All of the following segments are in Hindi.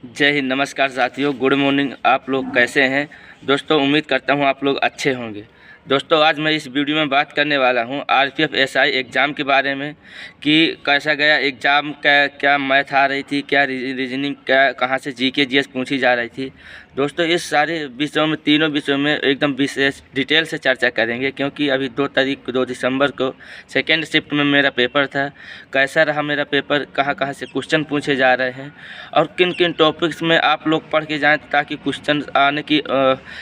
जय हिंद। नमस्कार साथियों, गुड मॉर्निंग। आप लोग कैसे हैं दोस्तों? उम्मीद करता हूं आप लोग अच्छे होंगे। दोस्तों, आज मैं इस वीडियो में बात करने वाला हूं आरपीएफ एसआई एग्ज़ाम के बारे में कि कैसा गया एग्ज़ाम, क्या मैथ आ रही थी, क्या रीजनिंग, क्या कहां से जीके जीएस पूछी जा रही थी। दोस्तों, इस सारे विषयों में, तीनों विषयों में एकदम विशेष डिटेल से चर्चा करेंगे, क्योंकि अभी 2 दिसंबर को सेकेंड शिफ्ट में मेरा पेपर था। कैसा रहा मेरा पेपर, कहाँ कहाँ से क्वेश्चन पूछे जा रहे हैं और किन किन टॉपिक्स में आप लोग पढ़ के जाएं ताकि क्वेश्चन आने की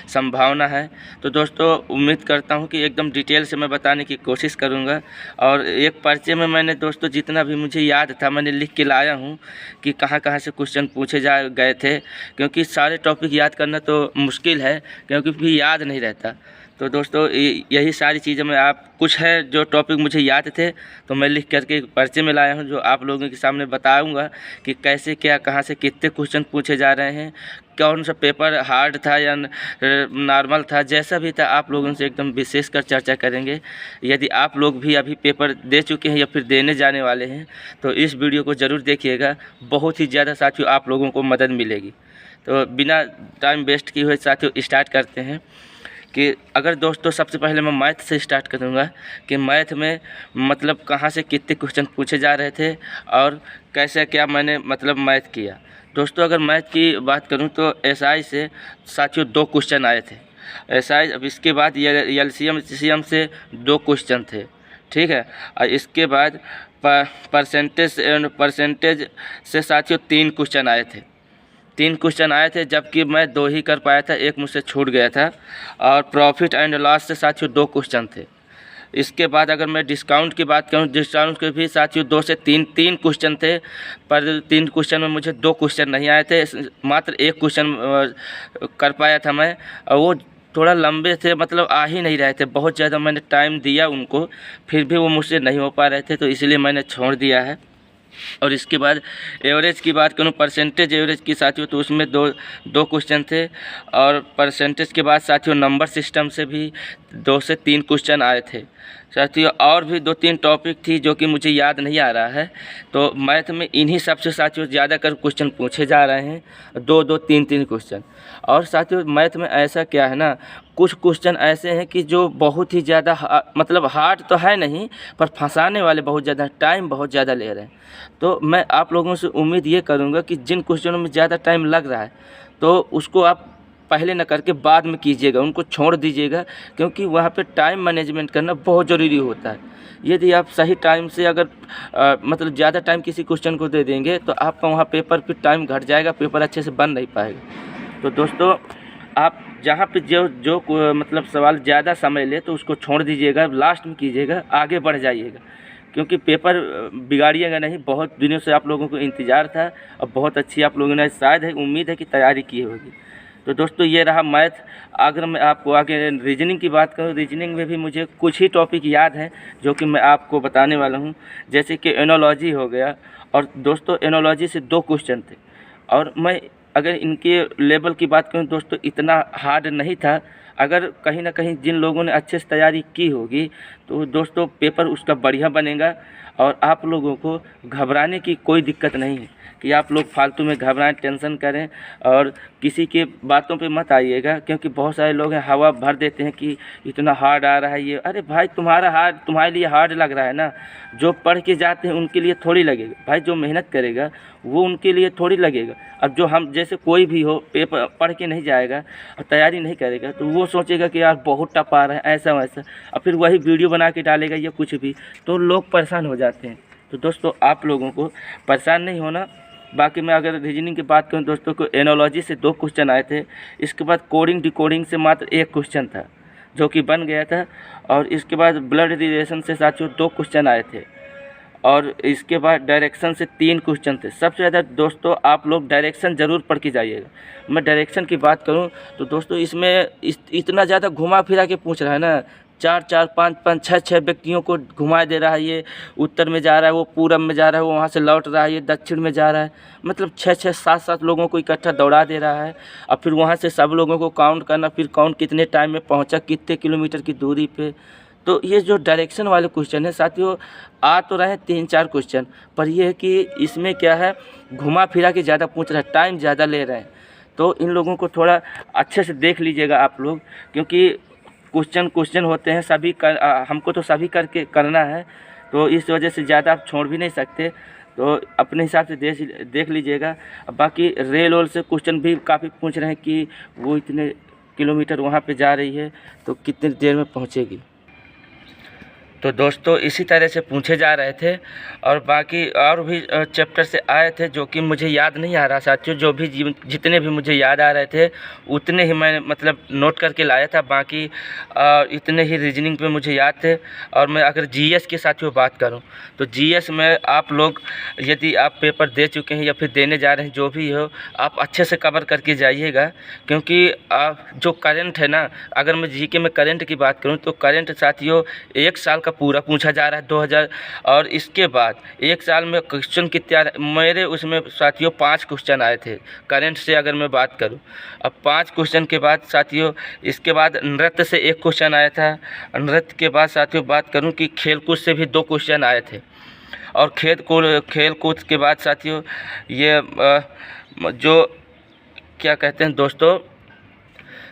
संभावना है। तो दोस्तों, उम्मीद करता हूं कि एकदम डिटेल से मैं बताने की कोशिश करूंगा। और एक पर्चे में मैंने दोस्तों जितना भी मुझे याद था मैंने लिख के लाया हूं कि कहाँ कहाँ से क्वेश्चन पूछे जा गए थे, क्योंकि सारे टॉपिक याद करना तो मुश्किल है, क्योंकि फिर याद नहीं रहता। तो दोस्तों, यही सारी चीज़ें मैं आप कुछ है जो टॉपिक मुझे याद थे तो मैं लिख करके पर्चे में लाया हूँ, जो आप लोगों के सामने बताऊंगा कि कैसे, क्या, कहाँ से कितने क्वेश्चन पूछे जा रहे हैं, कौन सा पेपर हार्ड था या नॉर्मल था। जैसा भी था आप लोगों से एकदम विशेष कर चर्चा करेंगे। यदि आप लोग भी अभी पेपर दे चुके हैं या फिर देने जाने वाले हैं तो इस वीडियो को ज़रूर देखिएगा। बहुत ही ज़्यादा साथियों आप लोगों को मदद मिलेगी। तो बिना टाइम वेस्ट किए हुए साथियों स्टार्ट करते हैं। कि अगर दोस्तों, सबसे पहले मैं मैथ से स्टार्ट करूँगा कि मैथ में मतलब कहाँ से कितने क्वेश्चन पूछे जा रहे थे और कैसे क्या मैंने मतलब मैथ किया। दोस्तों, अगर मैथ की बात करूँ तो एसआई से साथियों 2 क्वेश्चन आए थे एसआई। अब इसके बाद एलसीएम एचसीएम से 2 क्वेश्चन थे, ठीक है। और इसके बाद परसेंटेज से साथियों 3 क्वेश्चन आए थे। 3 क्वेश्चन आए थे, जबकि मैं 2 ही कर पाया था, एक मुझसे छूट गया था। और प्रॉफिट एंड लॉस से साथियों 2 क्वेश्चन थे। इसके बाद अगर मैं डिस्काउंट की बात करूं, डिस्काउंट के भी साथियों 2 से 3 क्वेश्चन थे, पर 3 क्वेश्चन में मुझे 2 क्वेश्चन नहीं आए थे। मात्र 1 क्वेश्चन कर पाया था मैं, और वो थोड़ा लंबे थे, मतलब आ ही नहीं रहे थे। बहुत ज़्यादा मैंने टाइम दिया उनको, फिर भी वो मुझसे नहीं हो पा रहे थे, तो इसलिए मैंने छोड़ दिया है। और इसके बाद एवरेज की बात करूँ, परसेंटेज एवरेज की साथियों, तो उसमें दो क्वेश्चन थे। और परसेंटेज के बाद साथियों नंबर सिस्टम से भी 2 से 3 क्वेश्चन आए थे साथियों। और भी 2-3 टॉपिक थी जो कि मुझे याद नहीं आ रहा है। तो मैथ में इन्हीं सबसे साथियों ज़्यादातर क्वेश्चन पूछे जा रहे हैं, 2-2, 3-3 क्वेश्चन। और साथियों मैथ में ऐसा क्या है ना, कुछ क्वेश्चन ऐसे हैं कि जो बहुत ही ज़्यादा मतलब हार्ड तो है नहीं, पर फंसाने वाले बहुत ज़्यादा, टाइम बहुत ज़्यादा ले रहे हैं। तो मैं आप लोगों से उम्मीद ये करूँगा कि जिन क्वेश्चनों में ज़्यादा टाइम लग रहा है तो उसको आप पहले न करके बाद में कीजिएगा, उनको छोड़ दीजिएगा, क्योंकि वहाँ पे टाइम मैनेजमेंट करना बहुत ज़रूरी होता है। यदि आप सही टाइम से अगर मतलब ज़्यादा टाइम किसी क्वेश्चन को दे देंगे तो आपका वहाँ पेपर पे टाइम घट जाएगा, पेपर अच्छे से बन नहीं पाएगा। तो दोस्तों, आप जहाँ पे जो मतलब सवाल ज़्यादा समय ले तो उसको छोड़ दीजिएगा, लास्ट में कीजिएगा, आगे बढ़ जाइएगा, क्योंकि पेपर बिगाड़िएगा नहीं। बहुत दिनों से आप लोगों को इंतज़ार था और बहुत अच्छी आप लोगों ने शायद है उम्मीद है कि तैयारी की होगी। तो दोस्तों, ये रहा मैथ। अगर मैं आपको आगे रीजनिंग की बात करूँ, रीजनिंग में भी मुझे कुछ ही टॉपिक याद हैं जो कि मैं आपको बताने वाला हूँ, जैसे कि एनोलॉजी हो गया। और दोस्तों, एनोलॉजी से 2 क्वेश्चन थे, और मैं अगर इनके लेवल की बात करूँ दोस्तों, इतना हार्ड नहीं था। अगर कहीं ना कहीं जिन लोगों ने अच्छे से तैयारी की होगी तो दोस्तों पेपर उसका बढ़िया बनेगा। और आप लोगों को घबराने की कोई दिक्कत नहीं है कि आप लोग फालतू में घबराएं, टेंशन करें और किसी के बातों पे मत आइएगा, क्योंकि बहुत सारे लोग हैं हवा भर देते हैं कि इतना हार्ड आ रहा है ये। अरे भाई, तुम्हारे लिए हार्ड लग रहा है ना, जो पढ़ के जाते हैं उनके लिए थोड़ी लगेगा भाई। जो मेहनत करेगा वो उनके लिए थोड़ी लगेगा। अब जो हम जैसे कोई भी हो, पेपर पढ़ के नहीं जाएगा और तैयारी नहीं करेगा तो वो सोचेगा कि यार बहुत टफ आ रहा है, ऐसा वैसा, और फिर वही वीडियो बना के डालेगा या कुछ भी, तो लोग परेशान हो जाते हैं। तो दोस्तों, आप लोगों को परेशान नहीं होना। बाकी मैं अगर रीजनिंग की बात करूं दोस्तों, को एनोलॉजी से 2 क्वेश्चन आए थे। इसके बाद कोडिंग डिकोडिंग से मात्र 1 क्वेश्चन था जो कि बन गया था। और इसके बाद ब्लड रिलेशन से साथियों 2 क्वेश्चन आए थे। और इसके बाद डायरेक्शन से 3 क्वेश्चन थे। सबसे ज़्यादा दोस्तों आप लोग डायरेक्शन ज़रूर पढ़ के जाइएगा। मैं डायरेक्शन की बात करूं तो दोस्तों, इसमें इतना ज़्यादा घुमा फिरा के पूछ रहा है ना, 4-4, 5-5, 6-6 व्यक्तियों को घुमा दे रहा है। ये उत्तर में जा रहा है, वो पूरब में जा रहा है, वो वहाँ से लौट रहा है, ये दक्षिण में जा रहा है। मतलब 6-6, 7-7 लोगों को इकट्ठा दौड़ा दे रहा है। और फिर वहाँ से सब लोगों को काउंट करना, फिर कौन कितने टाइम में पहुँचा, कितने किलोमीटर की दूरी पे। तो ये जो डायरेक्शन वाले क्वेश्चन है साथियों, आ तो रहे 3-4 क्वेश्चन, पर ये है कि इसमें क्या है, घुमा फिरा के ज़्यादा पूछ रहा है, टाइम ज़्यादा ले रहे हैं। तो इन लोगों को थोड़ा अच्छे से देख लीजिएगा आप लोग, क्योंकि क्वेश्चन होते हैं सभी हमको तो सभी करके करना है, तो इस वजह से ज़्यादा आप छोड़ भी नहीं सकते। तो अपने हिसाब से देख लीजिएगा। बाकी रेल ओल से क्वेश्चन भी काफ़ी पूछ रहे हैं कि वो इतने किलोमीटर वहाँ पे जा रही है तो कितनी देर में पहुँचेगी। तो दोस्तों इसी तरह से पूछे जा रहे थे, और बाकी और भी चैप्टर से आए थे जो कि मुझे याद नहीं आ रहा साथियों। जो भी जितने भी मुझे याद आ रहे थे उतने ही मैं मतलब नोट करके लाया था, बाकी इतने ही रीजनिंग पे मुझे याद थे। और मैं अगर जीएस के साथियों बात करूं तो जीएस में आप लोग यदि आप पेपर दे चुके हैं या फिर देने जा रहे हैं, जो भी हो आप अच्छे से कवर करके जाइएगा, क्योंकि जो करंट है ना, अगर मैं जीके में करंट की बात करूँ तो करंट साथियों 1 साल का पूरा पूछा जा रहा है 2000, और इसके बाद 1 साल में क्वेश्चन कितने मेरे उसमें साथियों 5 क्वेश्चन आए थे करंट से अगर मैं बात करूं। अब 5 क्वेश्चन के बाद साथियों इसके बाद नृत्य से 1 क्वेश्चन आया था। नृत्य के बाद साथियों बात करूं कि खेलकूद से भी 2 क्वेश्चन आए थे, और खेल कूद के बाद साथियों ये जो क्या कहते हैं दोस्तों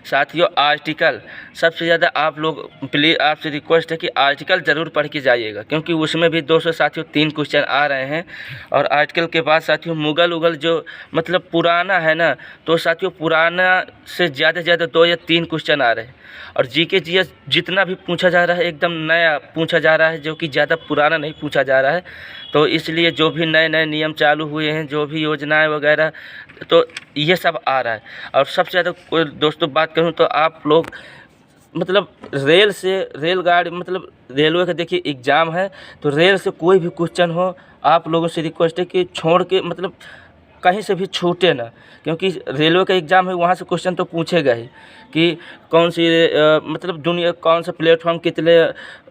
साथियों, आर्टिकल सबसे ज़्यादा आप लोग प्लीज़ आपसे रिक्वेस्ट है कि आर्टिकल ज़रूर पढ़ के जाइएगा, क्योंकि उसमें भी 200 साथियों 3 क्वेश्चन आ रहे हैं। और आर्टिकल के बाद साथियों मुगल जो मतलब पुराना है ना, तो साथियों पुराना से ज़्यादा 2 या 3 क्वेश्चन आ रहे हैं। और जीके जीएस जितना भी पूछा जा रहा है एकदम नया पूछा जा रहा है, जो कि ज़्यादा पुराना नहीं पूछा जा रहा है। तो इसलिए जो भी नए नियम चालू हुए हैं, जो भी योजनाएं वगैरह, तो ये सब आ रहा है। और सबसे ज़्यादा दोस्तों बात करूं तो आप लोग मतलब रेलगाड़ी मतलब रेलवे का देखिए एग्ज़ाम है, तो रेल से कोई भी क्वेश्चन हो आप लोगों से रिक्वेस्ट है कि छोड़ के मतलब कहीं से भी छूटे ना, क्योंकि रेलवे का एग्ज़ाम है, वहाँ से क्वेश्चन तो पूछेगा ही कि कौन सी मतलब दुनिया कौन सा प्लेटफॉर्म कितने,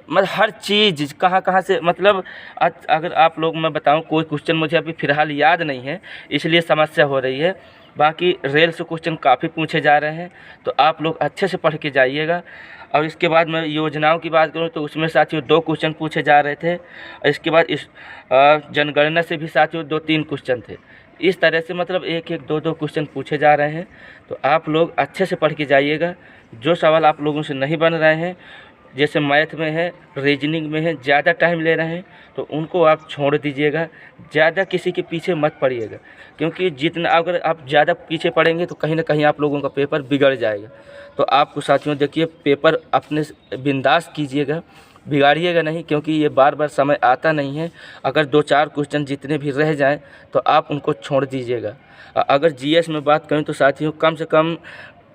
मतलब हर चीज़ कहाँ से, मतलब अगर आप लोग मैं बताऊं कोई क्वेश्चन मुझे अभी फ़िलहाल याद नहीं है, इसलिए समस्या हो रही है। बाकी रेल से क्वेश्चन काफ़ी पूछे जा रहे हैं, तो आप लोग अच्छे से पढ़ के जाइएगा। और इसके बाद मैं योजनाओं की बात करूं तो उसमें साथियों 2 क्वेश्चन पूछे जा रहे थे। इसके बाद इस जनगणना से भी साथियों 2-3 क्वेश्चन थे। इस तरह से मतलब 1-1, 2-2 क्वेश्चन पूछे जा रहे हैं, तो आप लोग अच्छे से पढ़ के जाइएगा। जो सवाल आप लोगों से नहीं बन रहे हैं, जैसे मैथ में है, रीजनिंग में है, ज़्यादा टाइम ले रहे हैं, तो उनको आप छोड़ दीजिएगा। ज़्यादा किसी के पीछे मत पड़िएगा, क्योंकि जितना अगर आप ज़्यादा पीछे पड़ेंगे तो कहीं ना कहीं आप लोगों का पेपर बिगड़ जाएगा। तो आपको साथियों देखिए पेपर अपने बिंदास कीजिएगा, बिगाड़िएगा नहीं, क्योंकि ये बार समय आता नहीं है। अगर 2-4 क्वेश्चन जितने भी रह जाएँ तो आप उनको छोड़ दीजिएगा। अगर जीएस में बात करूँ तो साथियों कम से कम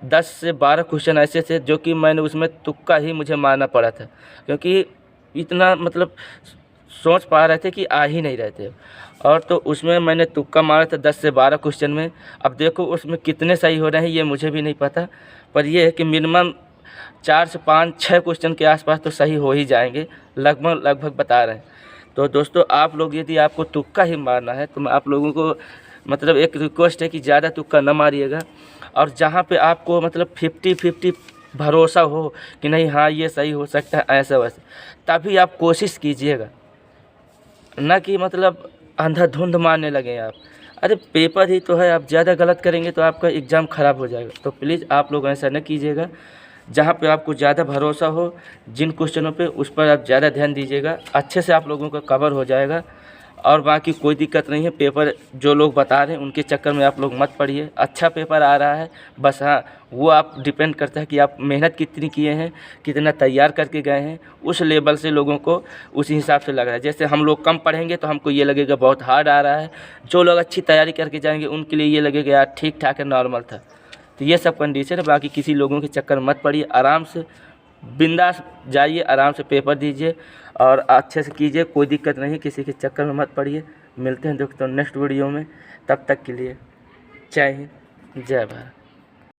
10 से 12 क्वेश्चन ऐसे थे जो कि मैंने उसमें तुक्का ही मुझे मारना पड़ा था, क्योंकि इतना मतलब सोच पा रहे थे कि आ ही नहीं रहे थे। और तो उसमें मैंने तुक्का मारा था 10 से 12 क्वेश्चन में। अब देखो उसमें कितने सही हो रहे हैं ये मुझे भी नहीं पता, पर यह है कि मिनिमम 4 से 5-6 क्वेश्चन के आसपास तो सही हो ही जाएंगे, लगभग बता रहे हैं। तो दोस्तों आप लोग यदि आपको तुक्का ही मारना है तो मैं आप लोगों को मतलब एक रिक्वेस्ट है कि ज़्यादा तुक्का न मारिएगा। और जहाँ पे आपको मतलब 50-50 भरोसा हो कि नहीं हाँ ये सही हो सकता है ऐसा वैसा, तभी आप कोशिश कीजिएगा, ना कि मतलब अंधाधुंध मारने लगें आप। अरे पेपर ही तो है, आप ज़्यादा गलत करेंगे तो आपका एग्ज़ाम ख़राब हो जाएगा। तो प्लीज़ आप लोग ऐसा न कीजिएगा। जहाँ पे आपको ज़्यादा भरोसा हो जिन क्वेश्चनों पे, उस पर आप ज़्यादा ध्यान दीजिएगा, अच्छे से आप लोगों का कवर हो जाएगा। और बाकी कोई दिक्कत नहीं है, पेपर जो लोग बता रहे हैं उनके चक्कर में आप लोग मत पड़िए। अच्छा पेपर आ रहा है, बस हाँ वो आप डिपेंड करता है कि आप मेहनत कितनी किए हैं, कितना तैयार करके गए हैं, उस लेवल से लोगों को उसी हिसाब से लग रहा है। जैसे हम लोग कम पढ़ेंगे तो हमको ये लगेगा बहुत हार्ड आ रहा है, जो लोग अच्छी तैयारी करके जाएंगे उनके लिए ये लगेगा यार ठीक ठाक है, नॉर्मल था। तो ये सब कंडीशन है। बाकी किसी लोगों के चक्कर में मत पड़िए, आराम से बिंदास जाइए, आराम से पेपर दीजिए और अच्छे से कीजिए, कोई दिक्कत नहीं, किसी के चक्कर में मत पड़िए। मिलते हैं दोस्तों नेक्स्ट वीडियो में, तब तक के लिए जय हिंद, जय भारत।